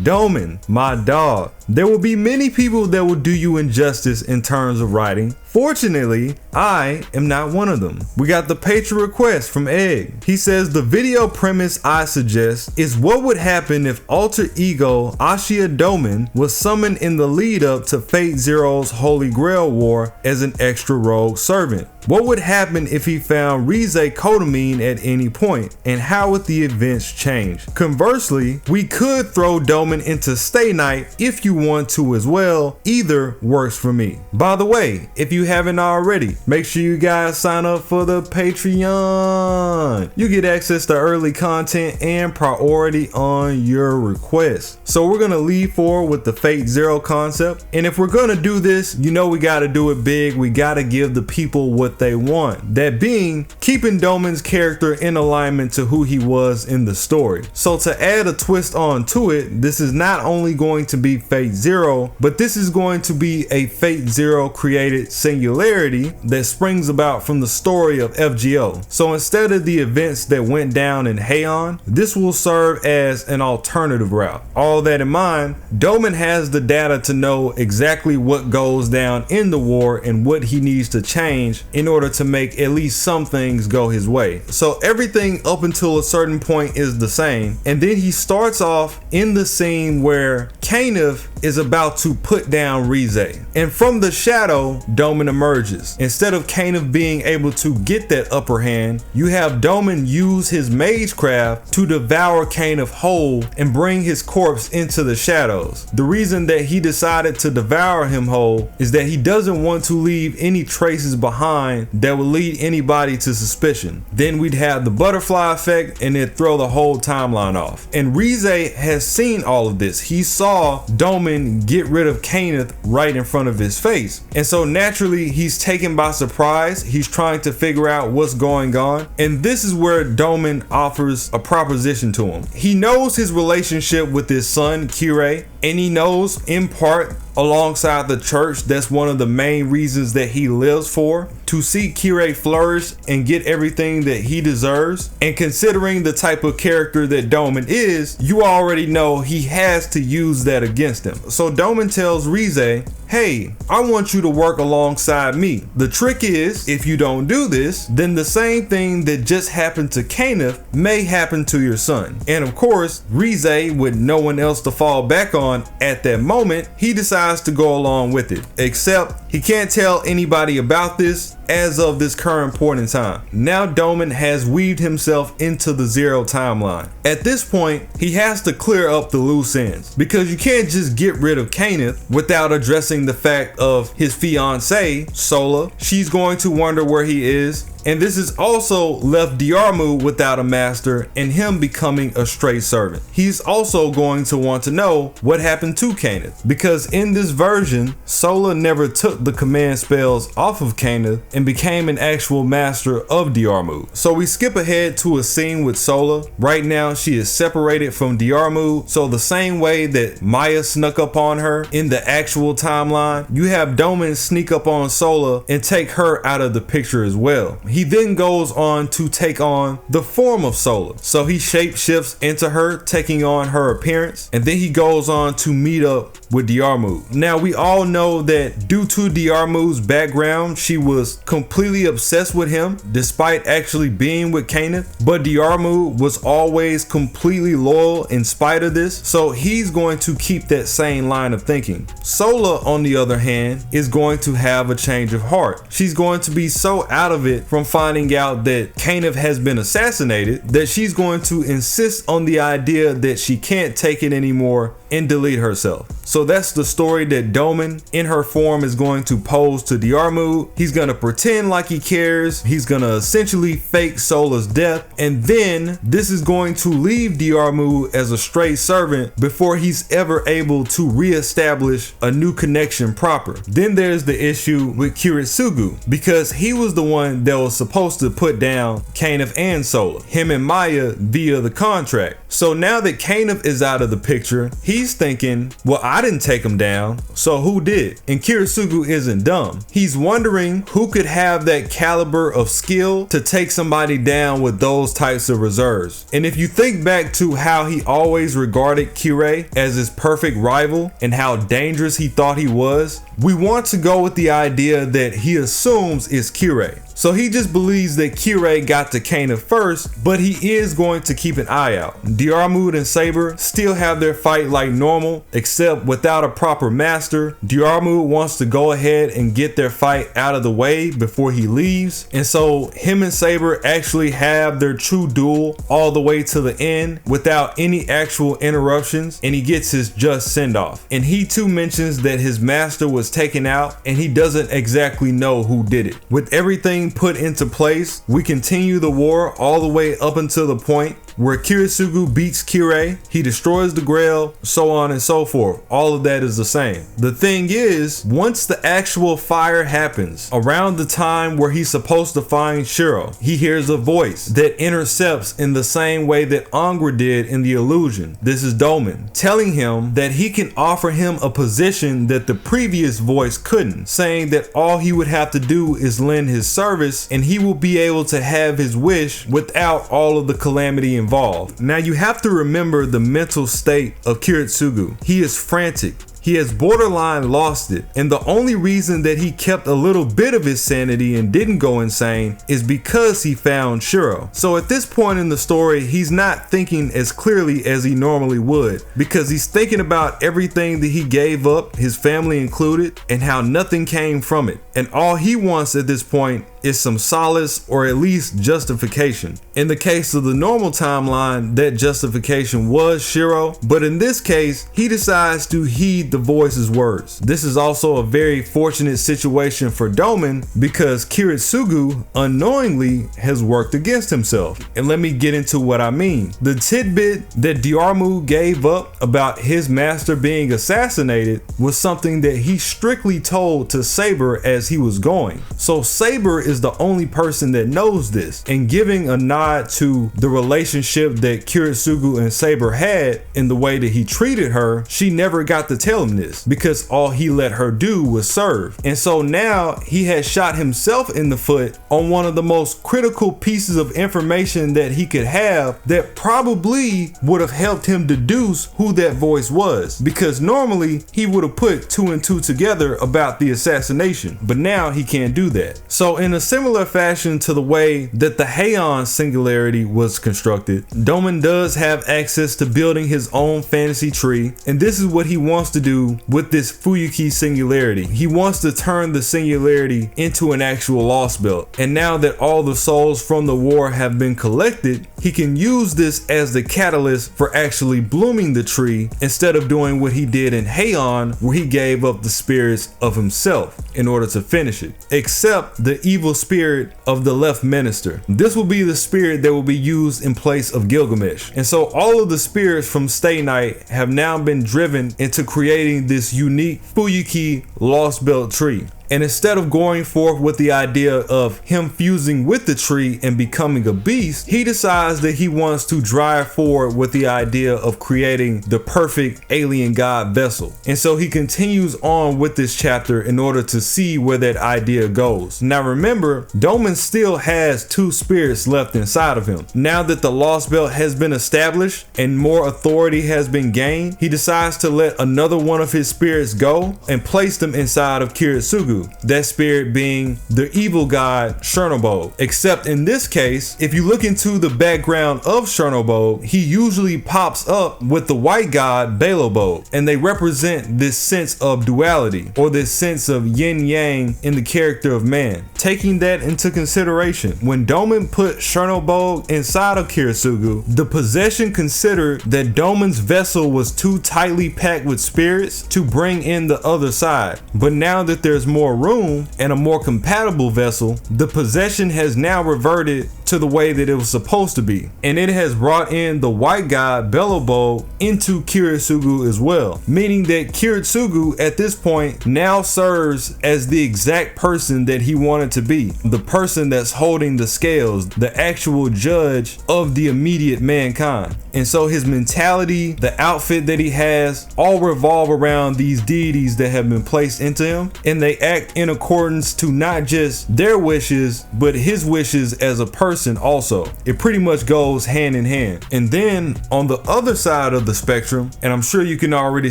Douman, my dog. There will be many people that will do you injustice in terms of writing. Fortunately, I am not one of them. We got the Patreon request from Egg. He says the video premise I suggest is what would happen if alter ego Ashiya Douman was summoned in the lead up to Fate Zero's Holy Grail War as an extra rogue servant. What would happen if he found Rize Kotamine at any point, and how would the events change? Conversely, we could throw Douman into Stay Night if you want to as well. Either works for me. By the way, if you haven't already, make sure you guys sign up for the Patreon. You get access to early content and priority on your requests. So we're gonna leave forward with the Fate Zero concept, and if we're gonna do this, you know we gotta do it big. We gotta give the people what they want. That being, keeping Douman's character in alignment to who he was in the story. So to add a twist on to it, this is not only going to be Fate Zero, but this is going to be a Fate Zero created singularity that springs about from the story of FGO. So instead of the events that went down in Heian, this will serve as an alternative route. All that in mind, Douman has the data to know exactly what goes down in the war and what he needs to change in order to make at least some things go his way. So everything up until a certain point is the same, and then he starts off in the scene where Kanev is about to put down Rize, and from the shadow Douman emerges. Instead of Kanev being able to get that upper hand, you have Douman use his magecraft to devour Kanev whole and bring his corpse into the shadows. The reason that he decided to devour him whole is that he doesn't want to leave any traces behind that would lead anybody to suspicion. Then we'd have the butterfly effect and it'd throw the whole timeline off. And Rize has seen all of this. He saw Douman get rid of Kanev right in front of his face. And so naturally he's taken by surprise. He's trying to figure out what's going on. And this is where Douman offers a proposition to him. He knows his relationship with his son, Kirei, and he knows in part alongside the church that's one of the main reasons that he lives for, to see Kirei flourish and get everything that he deserves. And considering the type of character that Douman is, you already know he has to use that against him. So Douman tells Rize, hey, I want you to work alongside me. The trick is, if you don't do this, then the same thing that just happened to Kanev may happen to your son. And of course, Rize, with no one else to fall back on at that moment, he decides to go along with it. Except he can't tell anybody about this as of this current point in time. Now Douman has weaved himself into the Zero timeline. At this point, he has to clear up the loose ends, because you can't just get rid of Kanev without addressing the fact of his fiancée, Sola. She's going to wonder where he is. And this has also left Diarmu without a master and him becoming a stray servant. He's also going to want to know what happened to Kanev, because in this version, Sola never took the command spells off of Kanev and became an actual master of Diarmu. So we skip ahead to a scene with Sola. Right now she is separated from Diarmu, so the same way that Maya snuck up on her in the actual timeline, you have Douman sneak up on Sola and take her out of the picture as well. He then goes on to take on the form of Sola. So he shapeshifts into her, taking on her appearance, and then he goes on to meet up with Diarmu. Now we all know that due to Diarmu's background, she was completely obsessed with him despite actually being with Kanev, but Diarmu was always completely loyal in spite of this, so he's going to keep that same line of thinking. Sola, on the other hand, is going to have a change of heart. She's going to be so out of it from finding out that Kanev has been assassinated that she's going to insist on the idea that she can't take it anymore and delete herself. So that's the story that Douman in her form is going to pose to Diarmu. He's going to pretend like he cares. He's going to essentially fake Sola's death, and then this is going to leave Diarmu as a stray servant before he's ever able to reestablish a new connection proper. Then there's the issue with Kiritsugu, because he was the one that was supposed to put down Kanev and Sola, him and Maya, via the contract. So now that Kanev is out of the picture, he's he's thinking, well, I didn't take him down, so who did? And Kiritsugu isn't dumb. He's wondering who could have that caliber of skill to take somebody down with those types of reserves. And if you think back to how he always regarded Kirei as his perfect rival and how dangerous he thought he was, we want to go with the idea that he assumes is Kirei. So he just believes that Kirei got to Kana first, but he is going to keep an eye out. Diarmuid and Saber still have their fight like normal, except without a proper master. Diarmuid wants to go ahead and get their fight out of the way before he leaves. And so him and Saber actually have their true duel all the way to the end without any actual interruptions, and he gets his just send off. And he too mentions that his master was taken out and he doesn't exactly know who did it. With everything put into place, we continue the war all the way up until the point where Kiritsugu beats Kirei, he destroys the Grail, so on and so forth. All of that is the same. The thing is, once the actual fire happens, around the time where he's supposed to find Shiro, he hears a voice that intercepts in the same way that Angra did in the illusion. This is Douman, telling him that he can offer him a position that the previous voice couldn't, saying that all he would have to do is lend his service and he will be able to have his wish without all of the calamity involved. Now you have to remember the mental state of Kiritsugu. He is frantic. He has borderline lost it, and the only reason that he kept a little bit of his sanity and didn't go insane is because he found Shiro. So at this point in the story, he's not thinking as clearly as he normally would, because he's thinking about everything that he gave up, his family included, and how nothing came from it. And all he wants at this point is some solace or at least justification. In the case of the normal timeline, that justification was Shiro, but in this case, he decides to heed the voice's words. This is also a very fortunate situation for Douman because Kiritsugu unknowingly has worked against himself. And let me get into what I mean. The tidbit that Diarmuid gave up about his master being assassinated was something that he strictly told to Saber as he was going. So Saber is the only person that knows this, and giving a nod to the relationship that Kiritsugu and Saber had in the way that he treated her, she never got to tell him this because all he let her do was serve. And so now he has shot himself in the foot on one of the most critical pieces of information that he could have that probably would have helped him deduce who that voice was, because normally he would have put 2 and 2 together about the assassination, but now he can't do that. So in a similar fashion to the way that the Heian singularity was constructed, Douman does have access to building his own fantasy tree, and this is what he wants to do with this Fuyuki singularity. He wants to turn the singularity into an actual lost belt, and now that all the souls from the war have been collected, he can use this as the catalyst for actually blooming the tree instead of doing what he did in Heian, where he gave up the spirits of himself in order to finish it, except the evil spirit of the left minister. This will be the spirit that will be used in place of Gilgamesh. And so all of the spirits from Stay Night have now been driven into creating this unique Fuyuki lost belt tree. And instead of going forth with the idea of him fusing with the tree and becoming a beast, he decides that he wants to drive forward with the idea of creating the perfect alien god vessel. And so he continues on with this chapter in order to see where that idea goes. Now remember, Douman still has 2 spirits left inside of him. Now that the lost belt has been established and more authority has been gained, he decides to let another one of his spirits go and place them inside of Kiritsugu. That spirit being the evil god Chernobyl. Except in this case, if you look into the background of Chernobyl, he usually pops up with the white god Belobo, and they represent this sense of duality or this sense of yin yang in the character of man. Taking that into consideration, when Douman put Chernobyl inside of Kiritsugu, the possession considered that Douman's vessel was too tightly packed with spirits to bring in the other side. But now that there's more more room and a more compatible vessel, the possession has now reverted to the way that it was supposed to be, and it has brought in the white god Beelzebub into Kiritsugu as well, meaning that Kiritsugu at this point now serves as the exact person that he wanted to be, the person that's holding the scales, the actual judge of the immediate mankind. And so his mentality, the outfit that he has, all revolve around these deities that have been placed into him, and they act in accordance to not just their wishes, but his wishes as a person also. It pretty much goes hand in hand. And then on the other side of the spectrum, and I'm sure you can already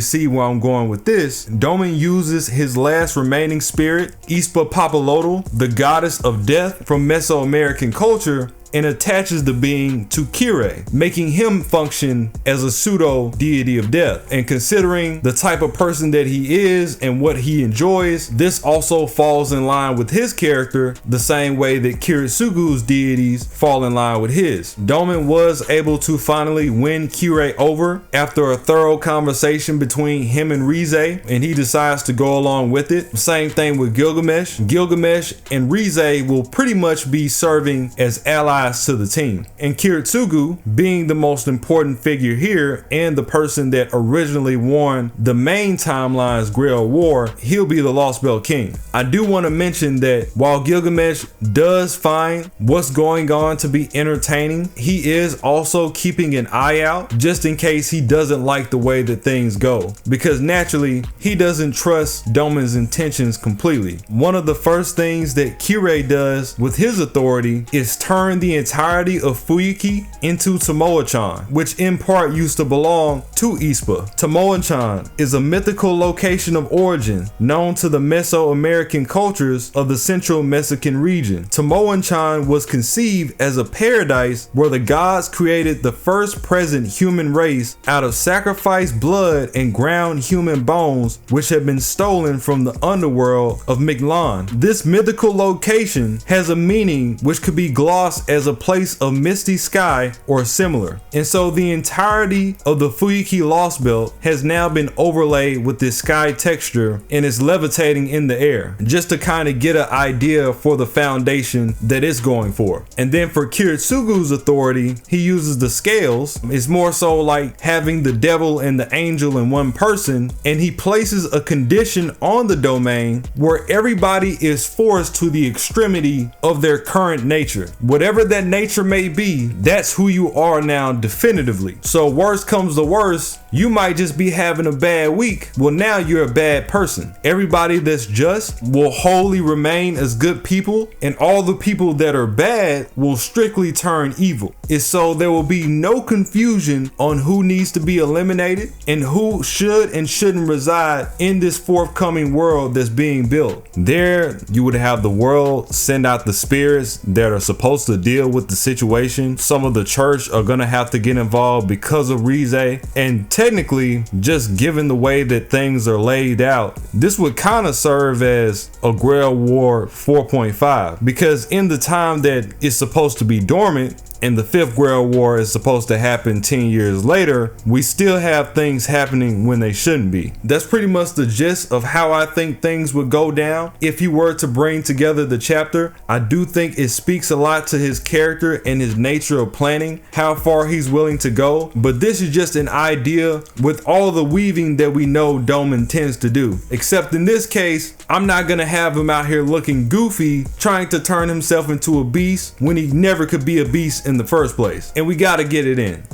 see where I'm going with this, Douman uses his last remaining spirit, Ispa Papalotl, the goddess of death from Mesoamerican culture, and attaches the being to Kire, making him function as a pseudo deity of death. And considering the type of person that he is and what he enjoys, this also falls in line with his character the same way that Kiritsugu's deities fall in line with his. Douman was able to finally win Kire over after a thorough conversation between him and Rize, and he decides to go along with it. Same thing with Gilgamesh. Gilgamesh and Rize will pretty much be serving as allies to the team, and Kiritsugu being the most important figure here and the person that originally won the main timeline's Grail War, he'll be the Lost Belt King. I do want to mention that while Gilgamesh does find what's going on to be entertaining, he is also keeping an eye out just in case he doesn't like the way that things go, because naturally he doesn't trust Douman's intentions completely. One of the first things that Kire does with his authority is turn the entirety of Fuyuki into Tomoe-chan, which in part used to belong to Ispa. Tomoe-chan is a mythical location of origin known to the Mesoamerican cultures of the central Mexican region. Tomoe-chan was conceived as a paradise where the gods created the first present human race out of sacrificed blood and ground human bones, which had been stolen from the underworld of Mictlan. This mythical location has a meaning which could be glossed as a place of misty sky or similar. And so the entirety of the Fuyuki Lost Belt has now been overlaid with this sky texture and is levitating in the air, just to kind of get an idea for the foundation that it's going for. And then for Kiritsugu's authority, he uses the scales. It's more so like having the devil and the angel in one person, and he places a condition on the domain where everybody is forced to the extremity of their current nature. Whatever that nature may be, that's who you are now definitively. So worst comes to worst, you might just be having a bad week. Well, now you're a bad person. Everybody that's just will wholly remain as good people, and all the people that are bad will strictly turn evil. And so there will be no confusion on who needs to be eliminated and who should and shouldn't reside in this forthcoming world that's being built. There you would have the world send out the spirits that are supposed to deal with the situation. Some of the church are gonna have to get involved because of Rize, and technically, just given the way that things are laid out, this would kind of serve as a Grail War 4.5, because in the time that it's supposed to be dormant and the fifth Grail War is supposed to happen 10 years later, we still have things happening when they shouldn't be. That's pretty much the gist of how I think things would go down if he were to bring together the chapter. I do think it speaks a lot to his character and his nature of planning, how far he's willing to go, but this is just an idea with all the weaving that we know Douman tends to do. Except in this case, I'm not gonna have him out here looking goofy trying to turn himself into a beast when he never could be a beast in the first place, and we gotta get it in.